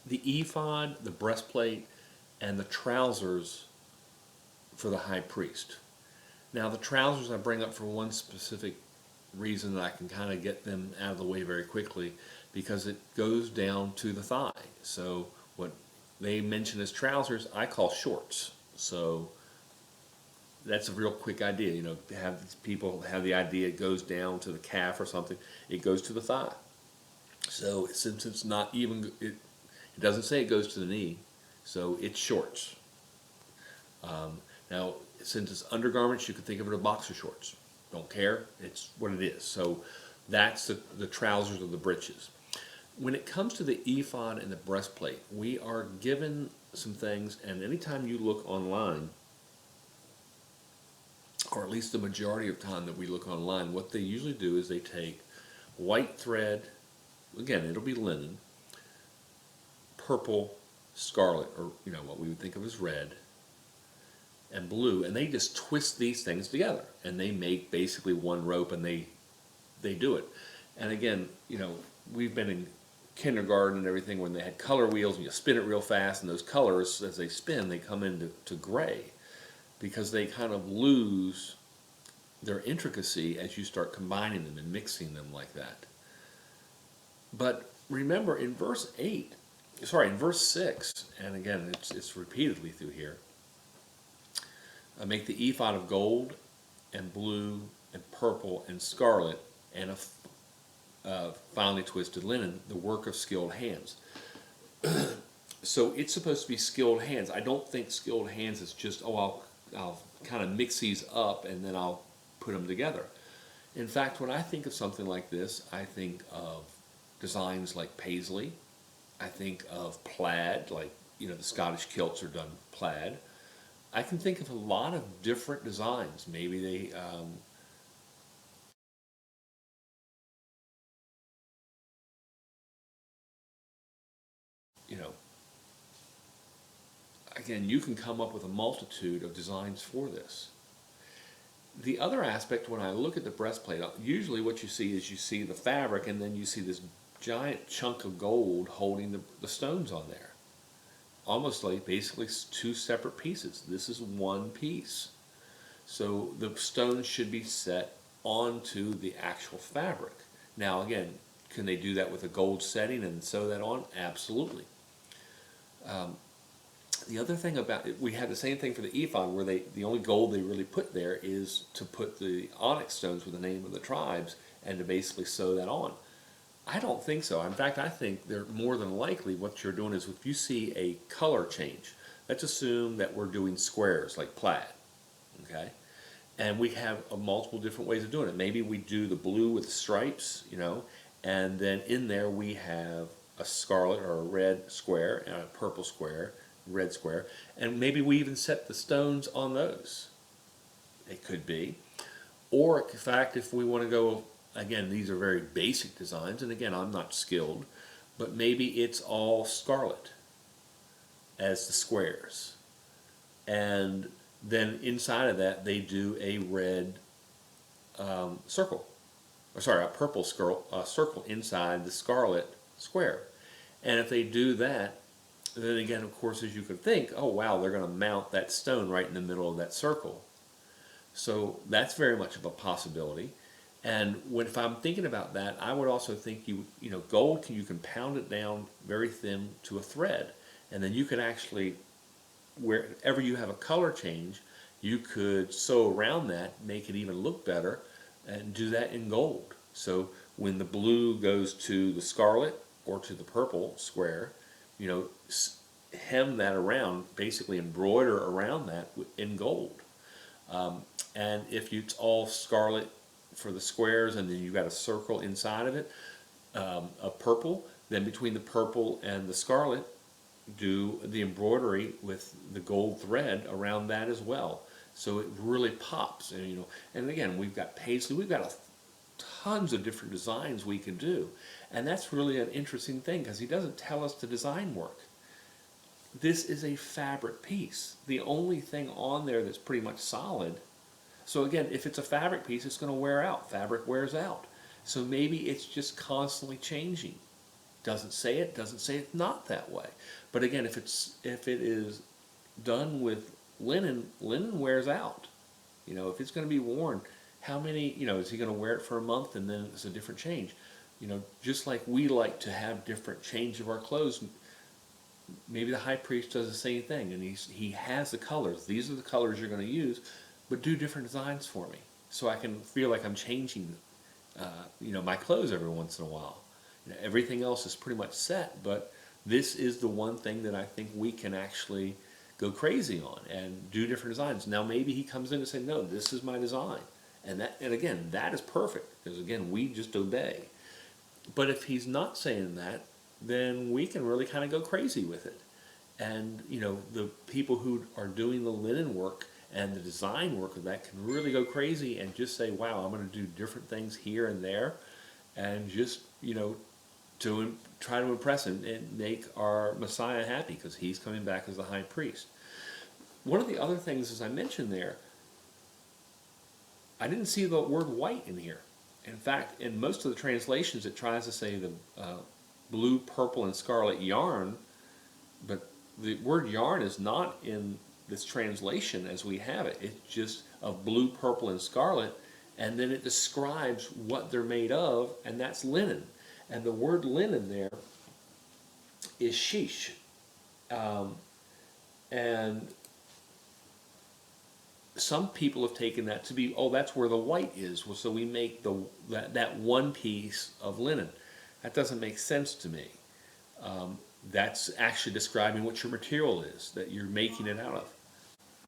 the ephod, the breastplate, and the trousers for the high priest. Now, the trousers I bring up for one specific reason that I can kind of get them out of the way very quickly because it goes down to the thigh. So, what they mention as trousers, I call shorts. So, that's a real quick idea. You know, have people have the idea it goes down to the calf or something, it goes to the thigh. So, since it's not even, it doesn't say it goes to the knee, so it's shorts. Now, since it's undergarments, you can think of it as boxer shorts. Don't care, it's what it is. So that's the trousers or the breeches. When it comes to the ephod and the breastplate, we are given some things, and anytime you look online, or at least the majority of time that we look online, what they usually do is they take white thread, again, it'll be linen, purple, scarlet, or what we would think of as red, and blue, and they just twist these things together, and they make basically one rope, and they do it. And again, we've been in kindergarten and everything when they had color wheels, and you spin it real fast, and those colors, as they spin, they come into gray because they kind of lose their intricacy as you start combining them and mixing them like that. But remember, in verse 6, and again, it's repeatedly through here, make the ephod of gold and blue and purple and scarlet and a finely twisted linen, the work of skilled hands. So it's supposed to be skilled hands. I don't think skilled hands is just, I'll kind of mix these up and then I'll put them together. In fact, when I think of something like this, I think of designs like paisley. I think of plaid, like, the Scottish kilts are done plaid. I can think of a lot of different designs. Maybe they, again, you can come up with a multitude of designs for this. The other aspect, when I look at the breastplate, usually what you see is you see the fabric and then you see this giant chunk of gold holding the stones on there. Almost like basically two separate pieces. This is one piece. So the stones should be set onto the actual fabric. Now again, can they do that with a gold setting and sew that on? Absolutely. The other thing about it, we had the same thing for the ephod, where the only gold they really put there is to put the onyx stones with the name of the tribes and to basically sew that on. I don't think so. In fact, I think they're more than likely what you're doing is if you see a color change, let's assume that we're doing squares like plaid, okay? And we have multiple different ways of doing it. Maybe we do the blue with the stripes, and then in there we have a scarlet or a red square and a purple square, red square, and maybe we even set the stones on those. It could be. Or in fact, if we want to go, again, these are very basic designs, and again, I'm not skilled, but maybe it's all scarlet as the squares. And then inside of that, they do a red circle, or sorry, a purple circle inside the scarlet square. And if they do that, then again, of course, as you could think, oh wow, they're going to mount that stone right in the middle of that circle. So that's very much of a possibility. And if I'm thinking about that, I would also think gold, you can pound it down very thin to a thread, and then you can actually, wherever you have a color change, you could sew around that, make it even look better, and do that in gold. So when the blue goes to the scarlet or to the purple square, hem that around, basically embroider around that in gold. And if it's all scarlet for the squares and then you've got a circle inside of it of purple, then between the purple and the scarlet, do the embroidery with the gold thread around that as well. So it really pops. And again, we've got paisley, we've got tons of different designs we can do. And that's really an interesting thing because he doesn't tell us the design work. This is a fabric piece. The only thing on there that's pretty much solid. So again, if it's a fabric piece, it's going to wear out. Fabric wears out. So maybe it's just constantly changing doesn't say it, doesn't say it's not that way. But again, if it is done with linen, linen wears out. You know, if it's going to be worn, how many, you know, is he going to wear it for a month and then it's a different change? You know, just like we like to have different change of our clothes, maybe the high priest does the same thing, and he has the colors. These are the colors you're going to use, but do different designs for me, so I can feel like I'm changing, you know, my clothes every once in a while. You know, everything else is pretty much set, but this is the one thing that I think we can actually go crazy on and do different designs. Now maybe he comes in and say, no, this is my design, and again, that is perfect, because again, we just obey. But if he's not saying that, then we can really kind of go crazy with it. And you know, the people who are doing the linen work and the design work of that can really go crazy and just say, wow, I'm going to do different things here and there, and just, you know, to try to impress him and make our Messiah happy, because he's coming back as the high priest. One of the other things, as I mentioned there, I didn't see the word white in here. In fact, in most of the translations, it tries to say the blue, purple, and scarlet yarn, but the word yarn is not in this translation as we have it. It's just of blue, purple, and scarlet, and then it describes what they're made of, and that's linen. And the word linen there is sheesh. And some people have taken that to be, oh, that's where the white is. Well, so we make that one piece of linen. That doesn't make sense to me. That's actually describing what your material is that you're making it out of.